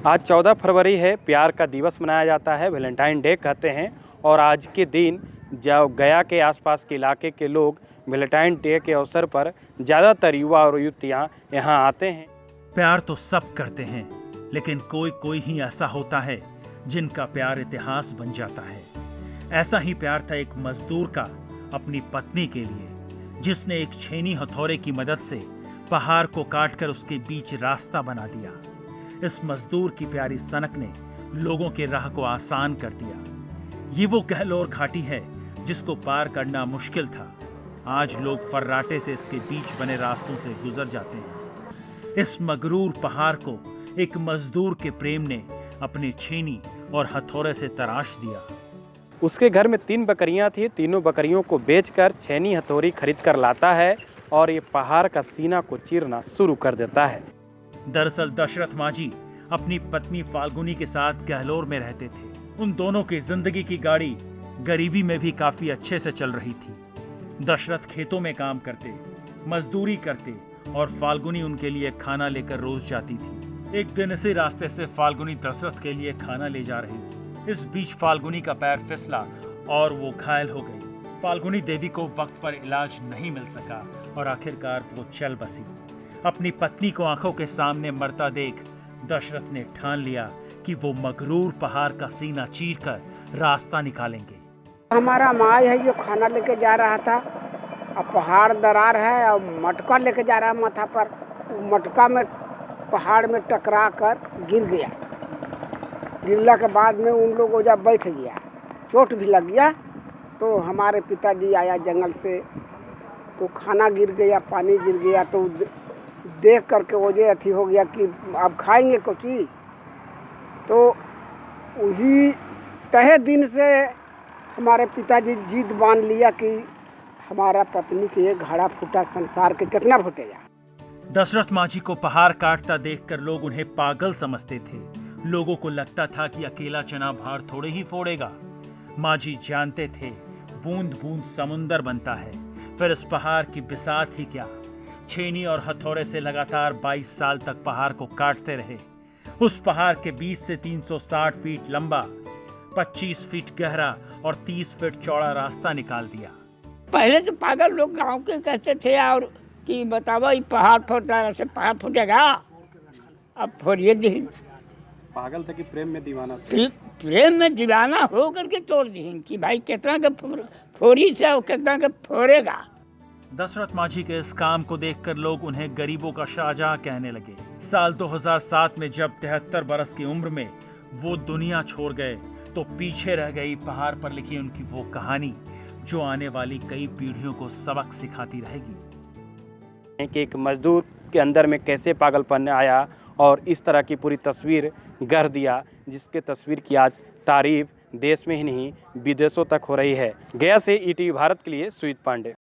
आज 14 फरवरी है, प्यार का दिवस मनाया जाता है, वैलेंटाइन डे कहते हैं। और आज के दिन जब गया के आसपास के इलाके के लोग वैलेंटाइन डे के अवसर पर ज़्यादातर युवा और युवतियाँ यहाँ आते हैं। प्यार तो सब करते हैं, लेकिन कोई कोई ही ऐसा होता है जिनका प्यार इतिहास बन जाता है। ऐसा ही प्यार था एक मजदूर का अपनी पत्नी के लिए, जिसने एक छेनी हथौड़े की मदद से पहाड़ को काटकर उसके बीच रास्ता बना दिया। इस मजदूर की प्यारी सनक ने लोगों के राह को आसान कर दिया। ये वो गहलोर घाटी है जिसको पार करना मुश्किल था। आज लोग फर्राटे से इसके बीच बने रास्तों से गुजर जाते हैं। इस मगरूर पहाड़ को एक मजदूर के प्रेम ने अपने छेनी और हथौड़े से तराश दिया। उसके घर में 3 बकरियां थी। तीनों बकरियों को बेचकर छेनी हथौड़ी खरीद कर लाता है और ये पहाड़ का सीना को चीरना शुरू कर देता है। दरअसल दशरथ माझी अपनी पत्नी फाल्गुनी के साथ गहलोर में रहते थे। उन दोनों की जिंदगी की गाड़ी गरीबी में भी काफी अच्छे से चल रही थी। दशरथ खेतों में काम करते, मजदूरी करते और फाल्गुनी उनके लिए खाना लेकर रोज जाती थी। एक दिन इसी रास्ते से फाल्गुनी दशरथ के लिए खाना ले जा रही थी। इस बीच फाल्गुनी का पैर फिसला और वो घायल हो गई। फाल्गुनी देवी को वक्त पर इलाज नहीं मिल सका और आखिरकार वो चल बसी। अपनी पत्नी को आंखों के सामने मरता देख दशरथ ने ठान लिया कि वो मगरूर पहाड़ का सीना चीरकर रास्ता निकालेंगे। हमारा माई है जो खाना लेके जा रहा था, अब पहाड़ दरार है और मटका लेके जा रहा है माथा पर। मटका में पहाड़ में टकरा कर गिर गया। गिरने के बाद में उन लोगों जब बैठ गया, चोट भी लग गया। तो हमारे पिताजी आया जंगल से, तो खाना गिर गया, पानी गिर गया। तो देख करके वो जो अथी हो गया कि अब खाएंगे कुछ ही। तो वही तहे दिन से हमारे पिताजी जीत बांध लिया कि हमारा पत्नी के एक घड़ा फूटा, संसार के कितना फूटेगा। दशरथ माझी को पहाड़ काटता देखकर लोग उन्हें पागल समझते थे। लोगों को लगता था कि अकेला चना भार थोड़े ही फोड़ेगा। माझी जानते थे बूंद बूंद समुंदर बनता है। फिर इस पहाड़ की बिसात ही क्या। छेनी और हथौड़े से लगातार 22 साल तक पहाड़ को काटते रहे। उस पहाड़ के 20 से 360 फीट लंबा, 25 फीट गहरा और 30 फीट चौड़ा रास्ता निकाल दिया। पहले तो पागल लोग गांव के कहते थे और कि बताओ ये पहाड़ फूटता है, ऐसे पहाड़ फूटेगा। अब फोड़िए दी। पागल था कि प्रेम में दीवाना था। प्रेम में दीवाना हो करके तोड़ दी कि भाई कितना के फोड़ी से कितना के फोड़ेगा। दशरथ माझी के इस काम को देखकर लोग उन्हें गरीबों का शाहजहां कहने लगे। साल 2007 में जब 73 बरस की उम्र में वो दुनिया छोड़ गए, तो पीछे रह गई पहाड़ पर लिखी उनकी वो कहानी जो आने वाली कई पीढ़ियों को सबक सिखाती रहेगी कि एक मजदूर के अंदर में कैसे पागलपन आया और इस तरह की पूरी तस्वीर गढ़ दिया, जिसके तस्वीर की आज तारीफ देश में ही नहीं विदेशों तक हो रही है। गया से ईटीवी भारत के लिए सुजीत पांडे।